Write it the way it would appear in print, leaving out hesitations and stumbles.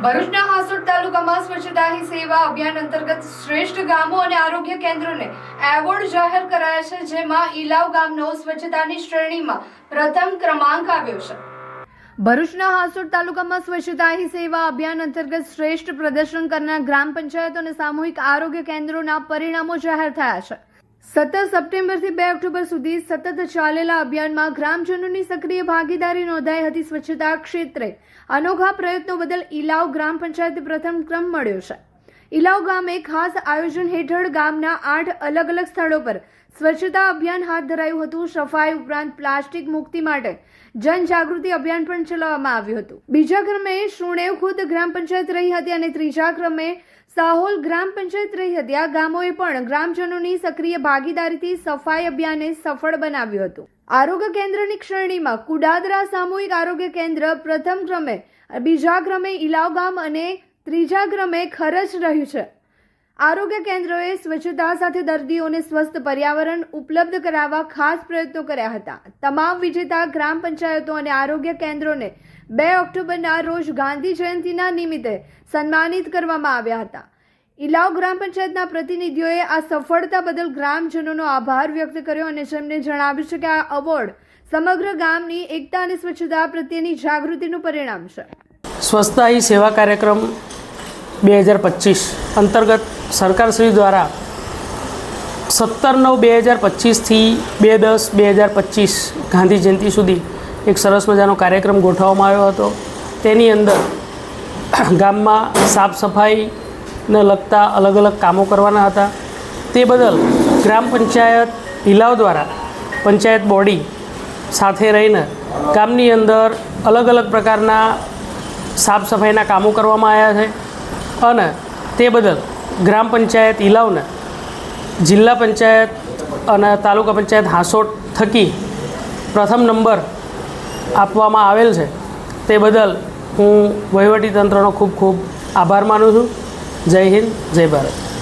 ભરૂચના હાસોટ તાલુકામાં સ્વચ્છતા હી સેવા અભિયાન અંતર્ગત શ્રેષ્ઠ ગામો અને આરોગ્ય કેન્દ્રોને એવોર્ડ જાહેર કરાયા છે, જેમાં ઇલાવ ગામનો સ્વચ્છતાની શ્રેણીમાં પ્રથમ ક્રમાંક આવ્યો છે। ભરૂચના હાસોટ તાલુકામાં સ્વચ્છતા હી સેવા અભિયાન અંતર્ગત શ્રેષ્ઠ પ્રદર્શન કરનાર ગ્રામ પંચાયતો અને સામૂહિક આરોગ્ય કેન્દ્રોના પરિણામો જાહેર થયા છે। 17 સપ્ટેમ્બરથી 2 ઓક્ટોબર સુધી સતત ચાલેલા અભિયાનમાં ગ્રામજનોની સક્રિય ભાગીદારી નોંધાઈ હતી। સ્વચ્છતા ક્ષેત્રે અનોખા પ્રયત્નો બદલ ઇલાવ ગ્રામ પંચાયતે પ્રથમ ક્રમ મળ્યો છે। ઇલાવ ગામે ખાસ આયોજન હેઠળ ગામના 8 અલગ અલગ સ્થળો પર સ્વચ્છતા અભિયાન હાથ ધરાયું હતું। સફાઈ ઉપરાંત પ્લાસ્ટિક મુક્તિ માટે જનજાગૃતિ અભિયાન પણ ચલાવવામાં આવ્યું હતું। બીજા ક્રમે સુણેવ ખુદ ગ્રામ પંચાયત રહી હતી અને ત્રીજા ક્રમે સાહોલ ગ્રામ પંચાયત રહી હતી। આ ગામોએ પણ ગ્રામજનોની સક્રિય ભાગીદારીથી સફાઈ અભિયાનને સફળ બનાવ્યું હતું। આરોગ્ય કેન્દ્રની શ્રેણીમાં કુડાદરા સામૂહિક આરોગ્ય કેન્દ્ર પ્રથમ ક્રમે, બીજા ક્રમે ઇલાવ ગામ અને ત્રીજા ક્રમે ખરચ રહ્યું છે। આરોગ્ય કેન્દ્રોએ સ્વચ્છતા સાથે દર્દીઓને સ્વસ્થ પર્યાવરણ ઉપલબ્ધ કરાવવા ખાસ પ્રયત્નો કર્યા હતા। તમામ વિજેતા ગ્રામ પંચાયતો અને આરોગ્ય કેન્દ્રોને 2 ઓક્ટોબરના રોજ ગાંધી જયંતિના નિમિત્તે સન્માનિત કરવામાં આવ્યા હતા। ઇલાવ ગ્રામ પંચાયતના પ્રતિનિધિઓએ આ સફળતા બદલ ગ્રામજનોનો આભાર વ્યક્ત કર્યો અને જેમને જણાવ્યું છે કે આ એવોર્ડ સમગ્ર ગામની એકતા અને સ્વચ્છતા પ્રત્યેની જાગૃતિનું પરિણામ છે। સ્વચ્છતા હી સેવા કાર્યક્રમ 2025 અંતર્ગત સરકારશ્રી દ્વારા 17/9/2025થી 2/10/2025 ગાંધી જયંતિ સુધી એક સરસ મજાનો કાર્યક્રમ ગોઠવવામાં આવ્યો હતો। તેની અંદર ગામમાં સાફ સફાઈને લગતા અલગ અલગ કામો કરવાના હતા। તે બદલ ગ્રામ પંચાયત ઇલાવ દ્વારા પંચાયત બોડી સાથે રહીને ગામની અંદર અલગ અલગ પ્રકારના સાફ સફાઈના કામો કરવામાં આવ્યા છે અને તે બદલ ગ્રામ પંચાયત ઇલાવને જિલ્લા પંચાયત અને તાલુકા પંચાયત હાસોટ થકી પ્રથમ નંબર આપવામાં આવેલ છે। તે બદલ હું વહીવટી તંત્રનો ખૂબ ખૂબ આભાર માનું છું। જય હિન્દ, જય ભારત।